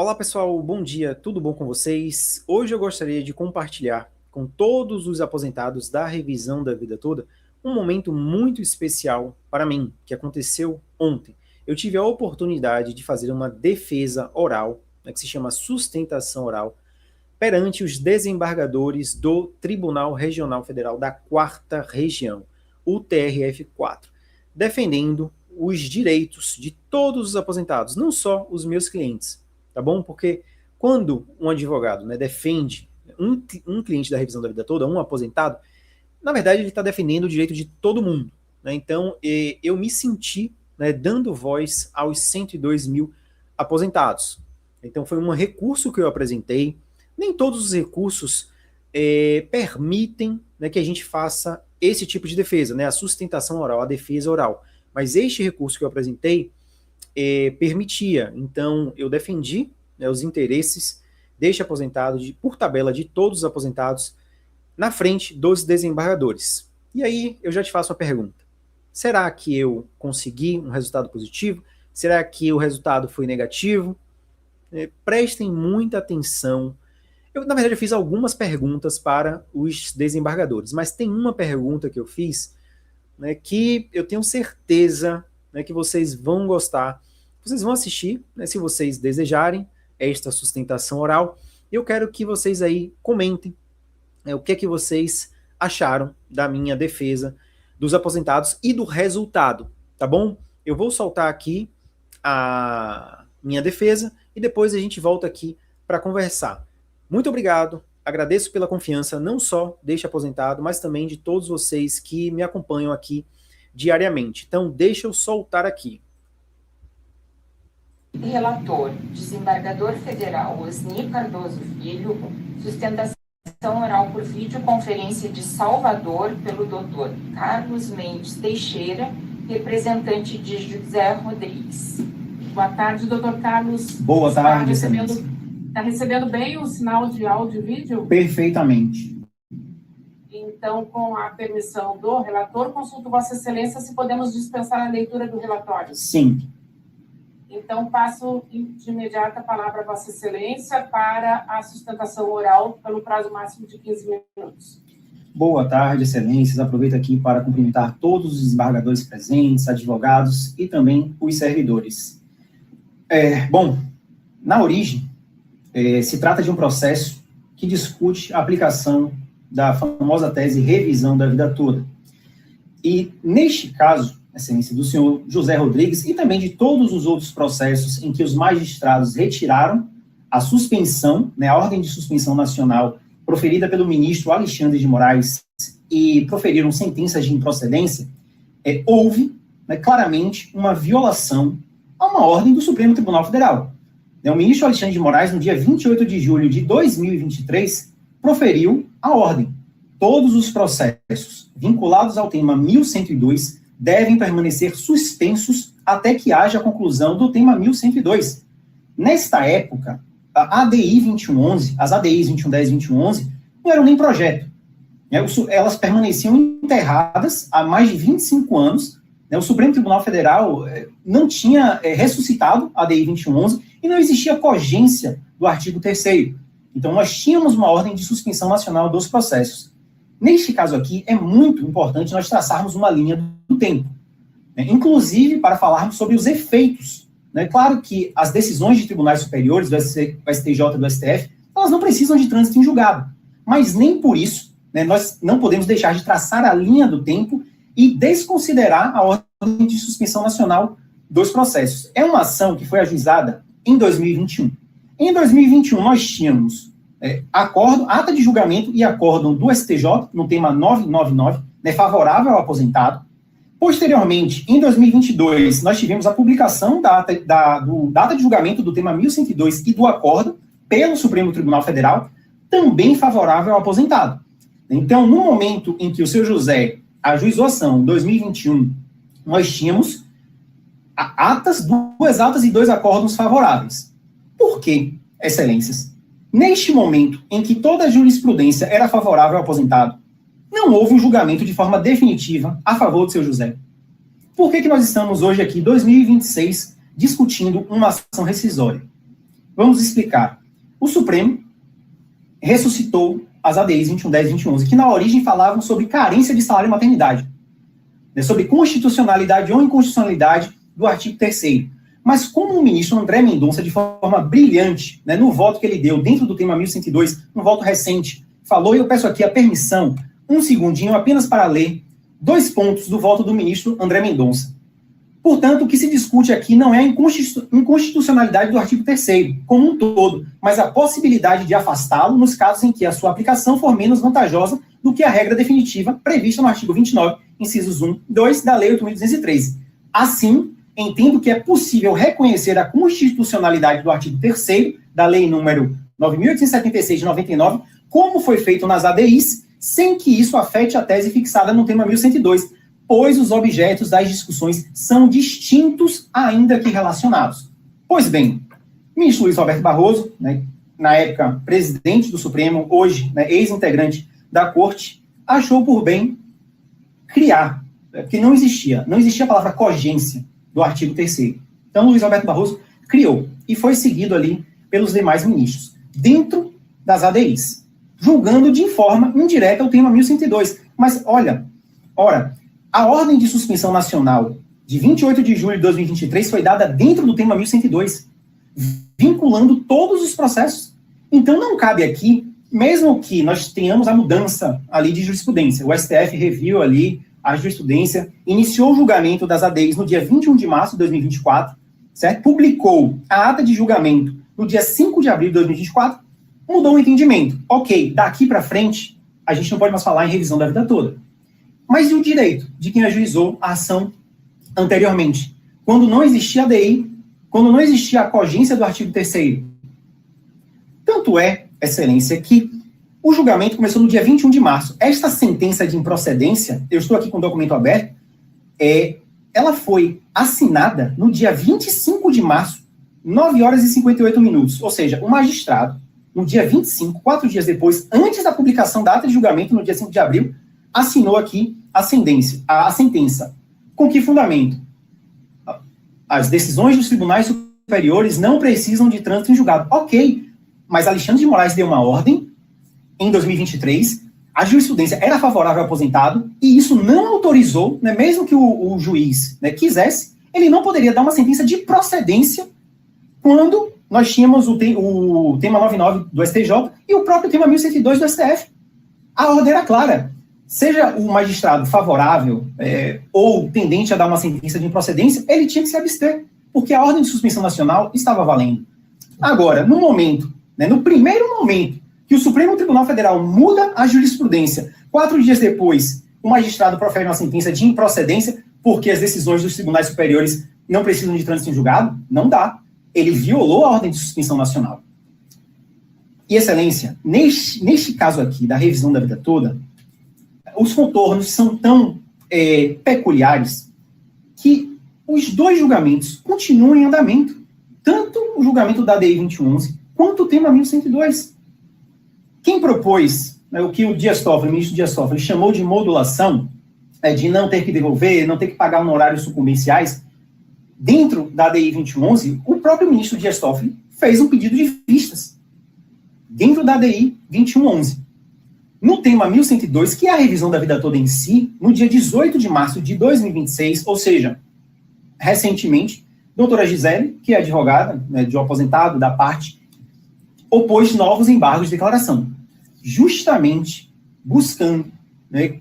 Olá pessoal, bom dia, tudo bom com vocês? Hoje eu gostaria de compartilhar com todos os aposentados da revisão da vida toda um momento muito especial para mim, que aconteceu ontem. Eu tive a oportunidade de fazer uma defesa oral, que se chama sustentação oral, perante os desembargadores do Tribunal Regional Federal da 4ª Região, o TRF4, defendendo os direitos de todos os aposentados, não só os meus clientes, tá bom? Porque quando um advogado, defende um cliente da revisão da vida toda, um aposentado, na verdade ele está defendendo o direito de todo mundo, né? Então eu me senti, dando voz aos 102 mil aposentados. Então foi um recurso que eu apresentei. Nem todos os recursos permitem, que a gente faça esse tipo de defesa, a sustentação oral, a defesa oral. Mas este recurso que eu apresentei permitia. Então, eu defendi os interesses deste aposentado, por tabela de todos os aposentados, na frente dos desembargadores. E aí, eu já te faço a pergunta. Será que eu consegui um resultado positivo? Será que o resultado foi negativo? Prestem muita atenção. Na verdade, eu fiz algumas perguntas para os desembargadores, mas tem uma pergunta que eu fiz, que eu tenho certeza, que vocês vão gostar. Vocês vão assistir, se vocês desejarem, esta sustentação oral. Eu quero que vocês aí comentem o que é que vocês acharam da minha defesa dos aposentados e do resultado, tá bom? Eu vou soltar aqui a minha defesa e depois a gente volta aqui para conversar. Muito obrigado, agradeço pela confiança, não só deste aposentado, mas também de todos vocês que me acompanham aqui diariamente. Então, deixa eu soltar aqui. Relator, desembargador federal Osni Cardoso Filho, sustentação oral por videoconferência de Salvador pelo Dr. Carlos Mendes Teixeira, representante de José Rodrigues. Boa tarde, doutor Carlos. Boa tarde, Está recebendo bem o sinal de áudio e vídeo? Perfeitamente. Então, com a permissão do relator, consulto Vossa Excelência se podemos dispensar a leitura do relatório. Sim. Então, passo de imediato a palavra a Vossa Excelência para a sustentação oral pelo prazo máximo de 15 minutos. Boa tarde, excelências. Aproveito aqui para cumprimentar todos os desembargadores presentes, advogados e também os servidores. Bom, na origem, se trata de um processo que discute a aplicação da famosa tese revisão da vida toda. E, neste caso, excelência do senhor José Rodrigues e também de todos os outros processos em que os magistrados retiraram a suspensão, a ordem de suspensão nacional proferida pelo ministro Alexandre de Moraes e proferiram sentenças de improcedência, houve claramente uma violação a uma ordem do Supremo Tribunal Federal. O ministro Alexandre de Moraes, no dia 28 de julho de 2023, proferiu a ordem. Todos os processos vinculados ao tema 1102 devem permanecer suspensos até que haja a conclusão do tema 1102. Nesta época, a ADI 2111, as ADIs 2110 e 2111, não eram nem projeto. Elas permaneciam enterradas há mais de 25 anos. O Supremo Tribunal Federal não tinha ressuscitado a ADI 2111 e não existia cogência do artigo 3º. Então, nós tínhamos uma ordem de suspensão nacional dos processos. Neste caso aqui, é muito importante nós traçarmos uma linha do tempo, inclusive para falarmos sobre os efeitos. Claro que as decisões de tribunais superiores, do STJ e do STF, elas não precisam de trânsito em julgado, mas nem por isso nós não podemos deixar de traçar a linha do tempo e desconsiderar a ordem de suspensão nacional dos processos. É uma ação que foi ajuizada em 2021. Em 2021, nós tínhamos ata de julgamento e acórdão do STJ, no tema 999, favorável ao aposentado. Posteriormente, em 2022, nós tivemos a publicação da ata de julgamento do tema 1102 e do acórdão pelo Supremo Tribunal Federal, também favorável ao aposentado. Então, no momento em que o seu José ajuizou a ação, em 2021, nós tínhamos duas atas e 2 acórdãos favoráveis. Por quê, excelências? Neste momento em que toda a jurisprudência era favorável ao aposentado, não houve um julgamento de forma definitiva a favor do seu José. Por que nós estamos hoje aqui, em 2026, discutindo uma ação rescisória? Vamos explicar. O Supremo ressuscitou as ADIs 2110 e 2111, que na origem falavam sobre carência de salário e maternidade, né, sobre constitucionalidade ou inconstitucionalidade do artigo 3º. Mas como o ministro André Mendonça, de forma brilhante, né, no voto que ele deu dentro do tema 1102, um voto recente, falou, e eu peço aqui a permissão, um segundinho, apenas para ler 2 pontos do voto do ministro André Mendonça. Portanto, o que se discute aqui não é a inconstitucionalidade do artigo 3º, como um todo, mas a possibilidade de afastá-lo nos casos em que a sua aplicação for menos vantajosa do que a regra definitiva prevista no artigo 29, incisos 1 e 2 da Lei 8.213. Assim, entendo que é possível reconhecer a constitucionalidade do artigo 3º da Lei número 9.876 de 99, como foi feito nas ADIs, sem que isso afete a tese fixada no tema 1102, pois os objetos das discussões são distintos, ainda que relacionados. Pois bem, o ministro Luiz Roberto Barroso, né, na época presidente do Supremo, hoje, né, ex-integrante da Corte, achou por bem criar, porque não existia a palavra cogência do artigo 3º. Então, Luiz Roberto Barroso criou, e foi seguido ali pelos demais ministros, dentro das ADIs, julgando de forma indireta o tema 1102. Mas, ora, a ordem de suspensão nacional de 28 de julho de 2023 foi dada dentro do tema 1102, vinculando todos os processos. Então, não cabe aqui, mesmo que nós tenhamos a mudança ali de jurisprudência, o STF reviu ali a jurisprudência, iniciou o julgamento das ADIs no dia 21 de março de 2024, certo? Publicou a ata de julgamento no dia 5 de abril de 2024, mudou o entendimento. Ok, daqui para frente, a gente não pode mais falar em revisão da vida toda. Mas e o direito de quem ajuizou a ação anteriormente? Quando não existia ADI, quando não existia a cogência do artigo 3º. Tanto é, Excelência, que o julgamento começou no dia 21 de março. Esta sentença de improcedência, eu estou aqui com o documento aberto, ela foi assinada no dia 25 de março, 9 horas e 58 minutos. Ou seja, o magistrado, no dia 25, 4 dias depois, antes da publicação da ata de julgamento, no dia 5 de abril, assinou aqui a sentença. Com que fundamento? As decisões dos tribunais superiores não precisam de trânsito em julgado. Ok, mas Alexandre de Moraes deu uma ordem em 2023, a jurisprudência era favorável ao aposentado, e isso não autorizou, né, mesmo que o juiz, né, quisesse, ele não poderia dar uma sentença de procedência quando nós tínhamos o tema 99 do STJ e o próprio tema 1102 do STF. A ordem era clara. Seja o magistrado favorável ou tendente a dar uma sentença de improcedência, ele tinha que se abster, porque a ordem de suspensão nacional estava valendo. Agora, no momento, né, no primeiro momento que o Supremo Tribunal Federal muda a jurisprudência, 4 dias depois, o magistrado profere uma sentença de improcedência, porque as decisões dos tribunais superiores não precisam de trânsito em julgado, não dá. Ele violou a ordem de suspensão nacional. E, Excelência, neste caso aqui, da revisão da vida toda, os contornos são tão peculiares que os 2 julgamentos continuam em andamento. Tanto o julgamento da ADI 2111 quanto o tema 1102. Quem propôs, né, o que o ministro Dias Toffoli chamou de modulação, de não ter que devolver, não ter que pagar honorários sucumbenciais, dentro da ADI 2111, o próprio ministro Dias Toffoli fez um pedido de vistas dentro da ADI 2111. No tema 1102, que é a revisão da vida toda em si, no dia 18 de março de 2026, ou seja, recentemente, doutora Gisele, que é advogada, né, de um aposentado da parte, opôs novos embargos de declaração, justamente buscando, né,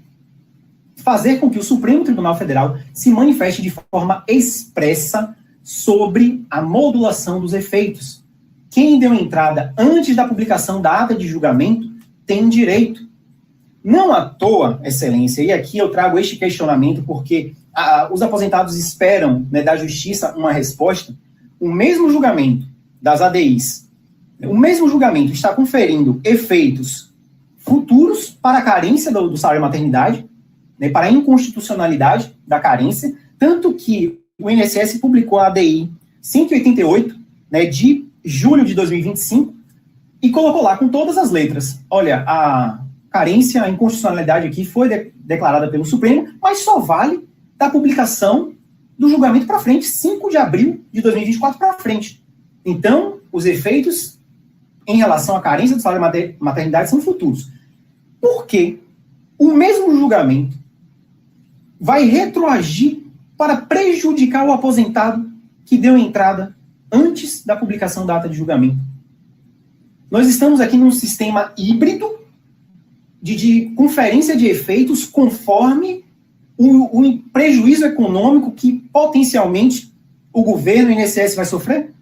fazer com que o Supremo Tribunal Federal se manifeste de forma expressa sobre a modulação dos efeitos. Quem deu entrada antes da publicação da ata de julgamento tem direito. Não à toa, Excelência, e aqui eu trago este questionamento porque os aposentados esperam, né, da Justiça uma resposta. O mesmo julgamento das ADIs, o mesmo julgamento está conferindo efeitos futuros para a carência do salário maternidade, né, para a inconstitucionalidade da carência, tanto que o INSS publicou a ADI 188, né, de julho de 2025, e colocou lá com todas as letras. Olha, a carência, a inconstitucionalidade aqui foi declarada pelo Supremo, mas só vale da publicação do julgamento para frente, 5 de abril de 2024 para frente. Então, os efeitos em relação à carência do salário de maternidade são futuros. Por que o mesmo julgamento vai retroagir para prejudicar o aposentado que deu entrada antes da publicação da ata de julgamento? Nós estamos aqui num sistema híbrido de conferência de efeitos conforme o prejuízo econômico que potencialmente o governo e o INSS vai sofrer.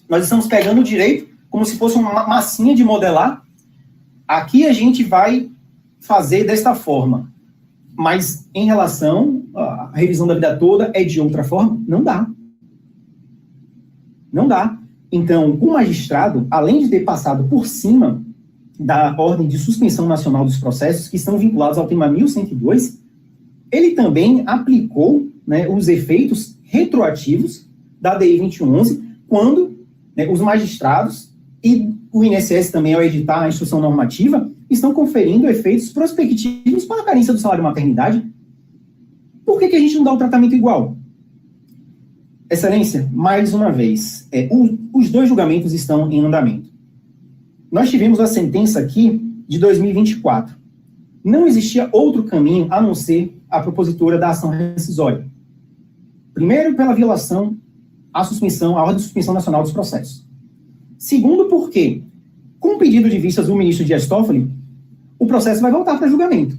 Nós estamos pegando o direito como se fosse uma massinha de modelar. Aqui a gente vai fazer desta forma, mas em relação à revisão da vida toda é de outra forma? Não dá. Não dá. Então, o magistrado, além de ter passado por cima da ordem de suspensão nacional dos processos que estão vinculados ao tema 1102, ele também aplicou, né, os efeitos retroativos da DI 2011, quando, né, os magistrados e o INSS também, ao editar a instrução normativa, estão conferindo efeitos prospectivos para a carência do salário maternidade. Por que a gente não dá o tratamento igual? Excelência, mais uma vez, os dois julgamentos estão em andamento. Nós tivemos a sentença aqui de 2024. Não existia outro caminho a não ser a propositora da ação rescisória. Primeiro, pela violação à suspensão, à ordem de suspensão nacional dos processos. Segundo, porque, com o pedido de vistas do ministro Dias Toffoli, o processo vai voltar para julgamento.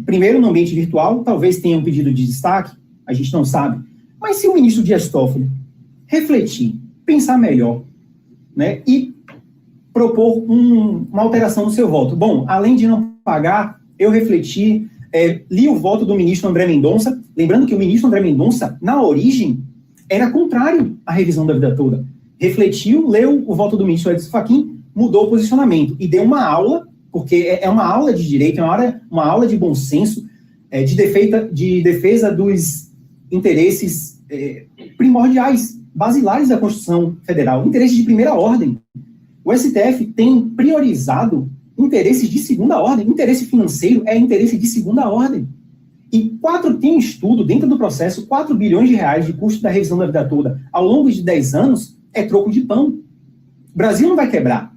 Primeiro, no ambiente virtual, talvez tenha um pedido de destaque, a gente não sabe. Mas se o ministro Dias Toffoli refletir, pensar melhor, né, e propor uma alteração no seu voto. Bom, além de não pagar, eu refleti, li o voto do ministro André Mendonça, lembrando que o ministro André Mendonça, na origem, era contrário à revisão da vida toda. Refletiu, leu o voto do ministro Edson Fachin, mudou o posicionamento e deu uma aula, porque é uma aula de direito, é uma aula de bom senso, de defesa dos interesses primordiais, basilares da Constituição Federal, interesses de primeira ordem. O STF tem priorizado interesses de segunda ordem. Interesse financeiro é interesse de segunda ordem. E tem um estudo dentro do processo, 4 bilhões de reais de custo da revisão da vida toda ao longo de 10 anos é troco de pão. O Brasil não vai quebrar.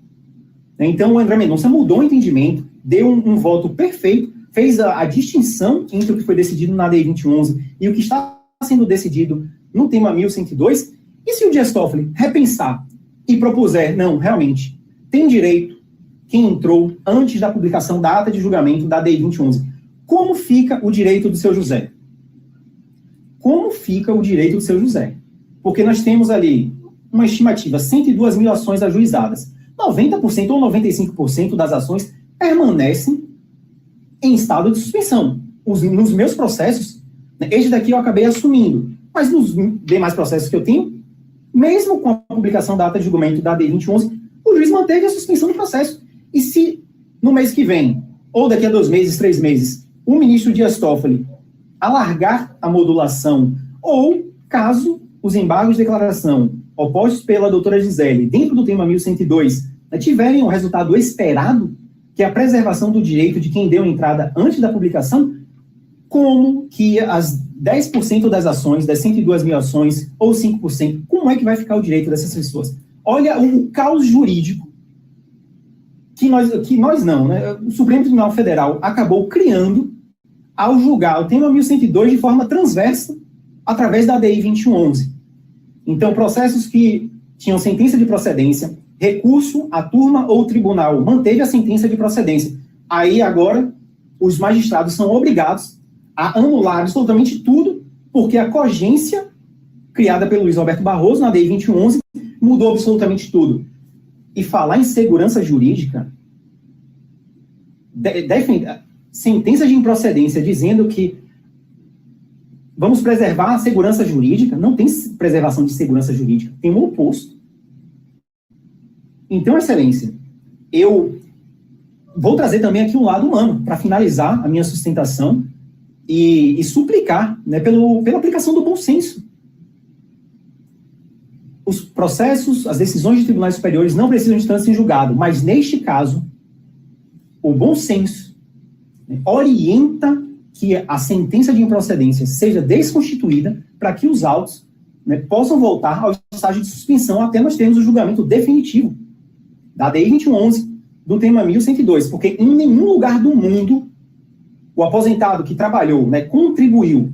Então o André Mendonça mudou o entendimento, deu um voto perfeito, fez a distinção entre o que foi decidido na Lei 2011 e o que está sendo decidido no tema 1102. E se o Dias Toffoli repensar e propuser, não, realmente, tem direito quem entrou antes da publicação da ata de julgamento da DI 2011. Como fica o direito do seu José? Como fica o direito do seu José? Porque nós temos ali uma estimativa, 102 mil ações ajuizadas. 90% ou 95% das ações permanecem em estado de suspensão. Nos meus processos, este daqui eu acabei assumindo, mas nos demais processos que eu tenho, mesmo com a publicação da ata de julgamento da DI 2011, o juiz manteve a suspensão do processo. E se no mês que vem, ou daqui a 2 meses, 3 meses, o ministro Dias Toffoli alargar a modulação, ou caso os embargos de declaração opostos pela doutora Gisele, dentro do tema 1102, tiverem o resultado esperado, que é a preservação do direito de quem deu entrada antes da publicação, como que as 10% das ações, das 102 mil ações, ou 5%, como é que vai ficar o direito dessas pessoas? Olha o caos jurídico que nós não, né? O Supremo Tribunal Federal acabou criando ao julgar o tema 1102 de forma transversa através da DI 2011. Então, processos que tinham sentença de procedência, recurso, a turma ou o tribunal manteve a sentença de procedência. Aí, agora, os magistrados são obrigados a anular absolutamente tudo, porque a cogência criada pelo Luiz Roberto Barroso na DI 2011 mudou absolutamente tudo. E falar em segurança jurídica, sentença de improcedência dizendo que vamos preservar a segurança jurídica, não tem preservação de segurança jurídica, tem o oposto. Então, Excelência, eu vou trazer também aqui um lado humano, para finalizar a minha sustentação e suplicar, né, pela aplicação do bom senso. Os processos, as decisões de tribunais superiores não precisam de trânsito em julgado, mas neste caso, o bom senso, né, orienta que a sentença de improcedência seja desconstituída para que os autos, né, possam voltar ao estágio de suspensão até nós termos o julgamento definitivo da DI 2111 do tema 1102, porque em nenhum lugar do mundo o aposentado que trabalhou, né, contribuiu,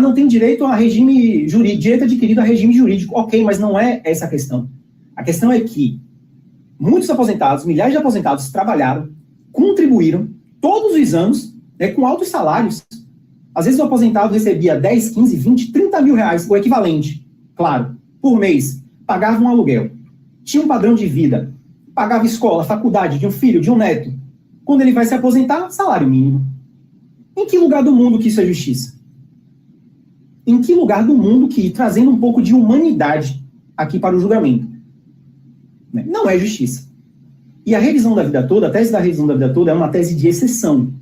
não tem direito a regime jurídico, direito adquirido a regime jurídico, ok, mas não é essa a questão. A questão é que muitos aposentados, milhares de aposentados trabalharam, contribuíram todos os anos, né, com altos salários. Às vezes o aposentado recebia 10, 15, 20, 30 mil reais, o equivalente, claro, por mês, pagava um aluguel, tinha um padrão de vida, pagava escola, faculdade de um filho, de um neto. Quando ele vai se aposentar, salário mínimo. Em que lugar do mundo que isso é justiça? Em que lugar do mundo que, trazendo um pouco de humanidade aqui para o julgamento, né, não é justiça? E a revisão da vida toda, a tese da revisão da vida toda é uma tese de exceção.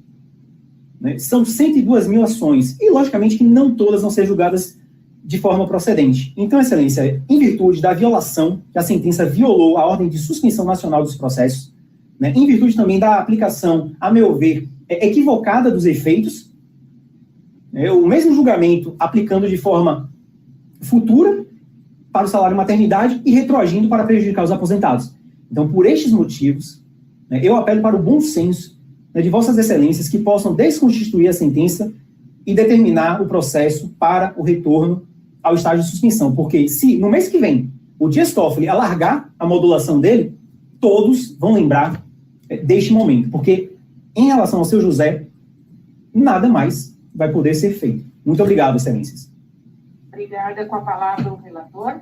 Né? São 102 mil ações, e logicamente que não todas vão ser julgadas de forma procedente. Então, Excelência, em virtude da violação, que a sentença violou a ordem de suspensão nacional dos processos, né, em virtude também da aplicação, a meu ver, equivocada dos efeitos, o mesmo julgamento aplicando de forma futura para o salário maternidade e retroagindo para prejudicar os aposentados. Então, por estes motivos, né, eu apelo para o bom senso, né, de Vossas Excelências que possam desconstituir a sentença e determinar o processo para o retorno ao estágio de suspensão. Porque se no mês que vem o Dias Toffoli alargar a modulação dele, todos vão lembrar deste momento. Porque em relação ao seu José, nada mais vai poder ser feito. Muito obrigado, Excelências. Obrigada. Com a palavra o relator.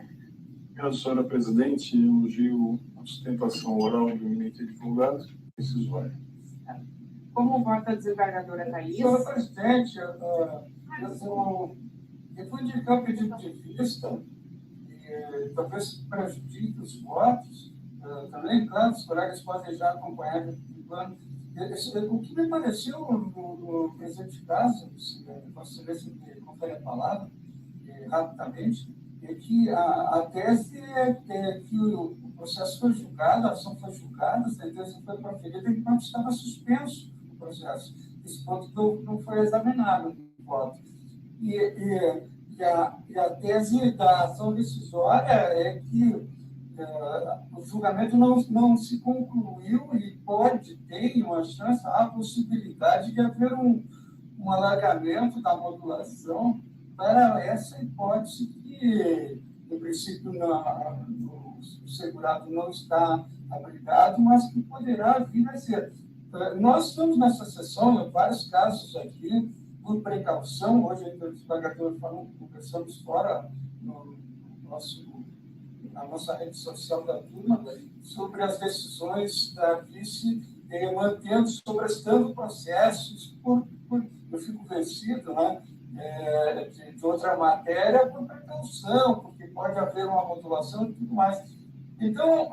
Senhora Presidente, elogio a sustentação oral do eminente divulgado decisório. Como vota a desembargadora Thaís? Senhora Presidente, eu fui indicar o pedido de vista, e talvez prejudique os votos, também, claro, os colegas podem já acompanhar o plano. O que me pareceu no presente caso, posso saber se me confere a palavra, rapidamente, é que a tese é que o processo foi julgado, a ação foi julgada, a sentença foi proferida enquanto estava suspenso o processo. Esse ponto não foi examinado no voto. E a tese da ação decisória é que o julgamento não se concluiu e tem uma chance, há a possibilidade de haver um alargamento da modulação para essa hipótese que, no princípio, o segurado não está abrigado, mas que poderá vir a ser. Nós estamos nessa sessão, em vários casos aqui, por precaução, hoje o desembargador conversamos fora na nossa rede social da turma, sobre as decisões da vice, mantendo, sobrestando processos, eu fico vencido, né, de outra matéria, por precaução, porque pode haver uma modulação e tudo mais. Então,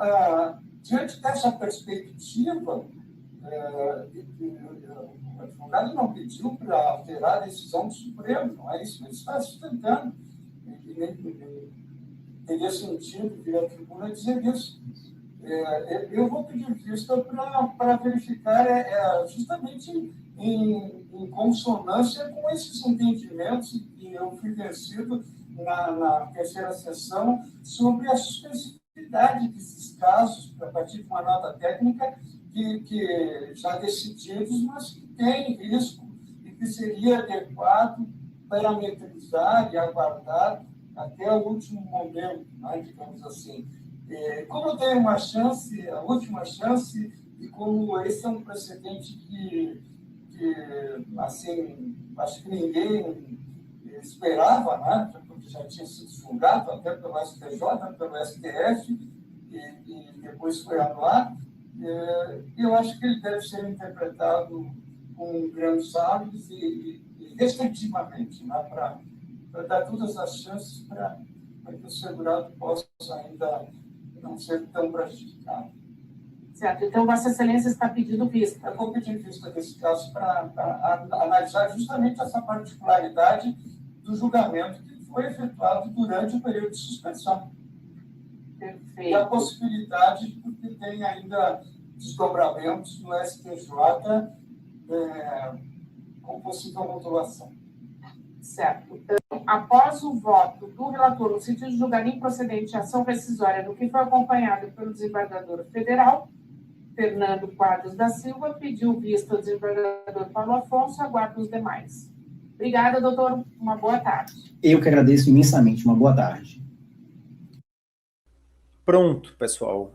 diante dessa perspectiva, o advogado não pediu para alterar a decisão do Supremo, não é isso que ele está sustentando. Teria sentido vir à tribuna dizer isso. Eu vou pedir vista para verificar justamente em consonância com esses entendimentos que eu fui vencido na terceira sessão sobre a suspensividade desses casos, a partir de uma nota técnica que já decididos, mas que tem risco e que seria adequado parametrizar e aguardar até o último momento, né, digamos assim. Como eu tenho uma chance, a última chance, e como esse é um precedente que assim, acho que ninguém esperava, né, porque já tinha sido julgado até pelo STJ, pelo STF, e depois foi anulado, eu acho que ele deve ser interpretado com grandes sábios e restritivamente, né, para dar todas as chances para que o segurado possa ainda não ser tão prejudicado. Certo. Então, Vossa Excelência está pedindo vista. Eu vou pedir vista desse caso para analisar justamente essa particularidade do julgamento que foi efetuado durante o período de suspensão. Perfeito. E a possibilidade, porque tem ainda desdobramentos no STJ com possível modulação. Certo. Então, Então, após o voto do relator no sentido de julgar improcedente a ação rescisória do que foi acompanhado pelo desembargador federal, Fernando Quadros da Silva, pediu vista ao desembargador Paulo Afonso, aguardo os demais. Obrigada, doutor. Uma boa tarde. Eu que agradeço imensamente. Uma boa tarde. Pronto, pessoal.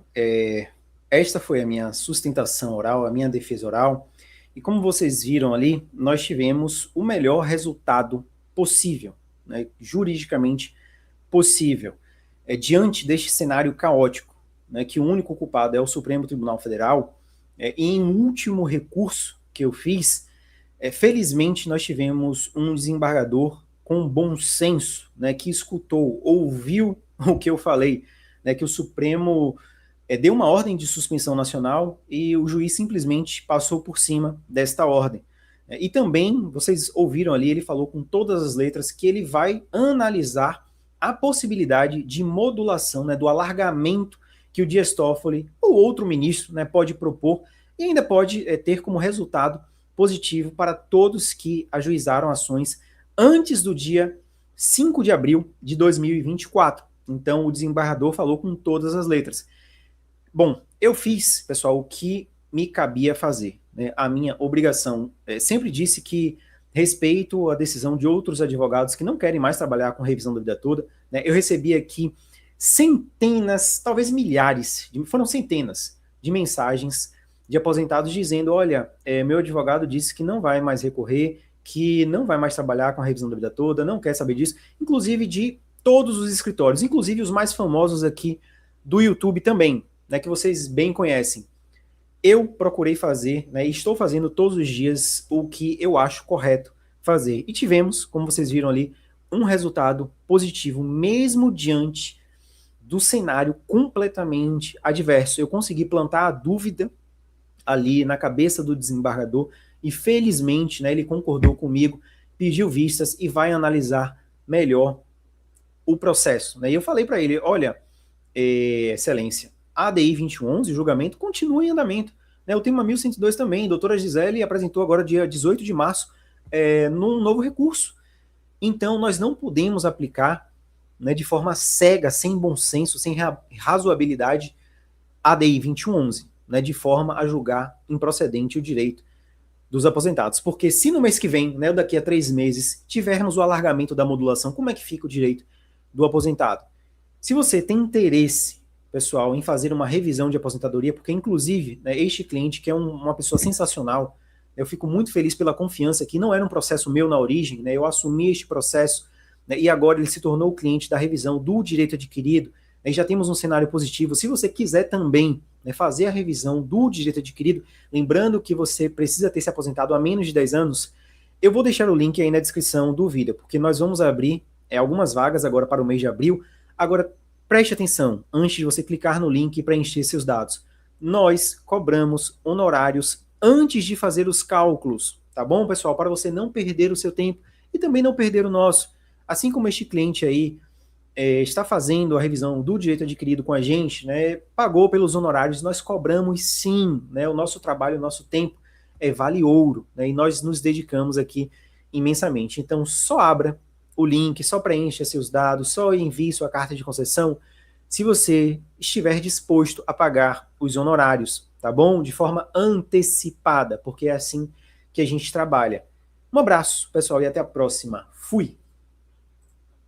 Esta foi a minha sustentação oral, a minha defesa oral. E como vocês viram ali, nós tivemos o melhor resultado possível, né, juridicamente possível, diante deste cenário caótico, né, que o único culpado é o Supremo Tribunal Federal. E em último recurso que eu fiz, felizmente nós tivemos um desembargador com bom senso, né, que escutou, ouviu o que eu falei, né, que o Supremo deu uma ordem de suspensão nacional e o juiz simplesmente passou por cima desta ordem. E também, vocês ouviram ali, ele falou com todas as letras que ele vai analisar a possibilidade de modulação, né, do alargamento que o Dias Toffoli ou outro ministro, né, pode propor e ainda pode ter como resultado positivo para todos que ajuizaram ações antes do dia 5 de abril de 2024. Então, o desembargador falou com todas as letras. Bom, eu fiz, pessoal, o que me cabia fazer, né? A minha obrigação. Sempre disse que respeito a decisão de outros advogados que não querem mais trabalhar com revisão da vida toda, né? Eu recebi aqui centenas, talvez milhares, foram centenas de mensagens de aposentados dizendo, olha, meu advogado disse que não vai mais recorrer, que não vai mais trabalhar com a revisão da vida toda, não quer saber disso, inclusive de todos os escritórios, inclusive os mais famosos aqui do YouTube também, né, que vocês bem conhecem. Eu procurei fazer, né, e estou fazendo todos os dias o que eu acho correto fazer. E tivemos, como vocês viram ali, um resultado positivo, mesmo diante do cenário completamente adverso. Eu consegui plantar a dúvida ali na cabeça do desembargador e felizmente, né, ele concordou comigo, pediu vistas e vai analisar melhor o processo, né? E eu falei para ele, olha, excelência, a ADI 2111, o julgamento continua em andamento, né? O tema 1102 também, a doutora Gisele apresentou agora dia 18 de março num novo recurso. Então nós não podemos aplicar, né, de forma cega, sem bom senso, sem razoabilidade, a ADI 2111, né, de forma a julgar improcedente o direito dos aposentados. Porque se no mês que vem, né, daqui a 3 meses, tivermos o alargamento da modulação, como é que fica o direito do aposentado? Se você tem interesse, pessoal, em fazer uma revisão de aposentadoria, porque inclusive, né, este cliente, que é uma pessoa sensacional, eu fico muito feliz pela confiança que não era um processo meu na origem, né, eu assumi este processo, né, e agora ele se tornou o cliente da revisão do direito adquirido, né, já temos um cenário positivo. Se você quiser também, né, fazer a revisão do direito adquirido, lembrando que você precisa ter se aposentado há menos de 10 anos, eu vou deixar o link aí na descrição do vídeo, porque nós vamos abrir algumas vagas agora para o mês de abril. Agora, preste atenção, antes de você clicar no link e preencher seus dados. Nós cobramos honorários antes de fazer os cálculos, tá bom, pessoal? Para você não perder o seu tempo e também não perder o nosso. Assim como este cliente aí está fazendo a revisão do direito adquirido com a gente, né, pagou pelos honorários, nós cobramos sim, né, o nosso trabalho, o nosso tempo vale ouro, né, e nós nos dedicamos aqui imensamente. Então, só abra o link, só preencha seus dados, só envie sua carta de concessão, se você estiver disposto a pagar os honorários, tá bom? De forma antecipada, porque é assim que a gente trabalha. Um abraço, pessoal, e até a próxima. Fui!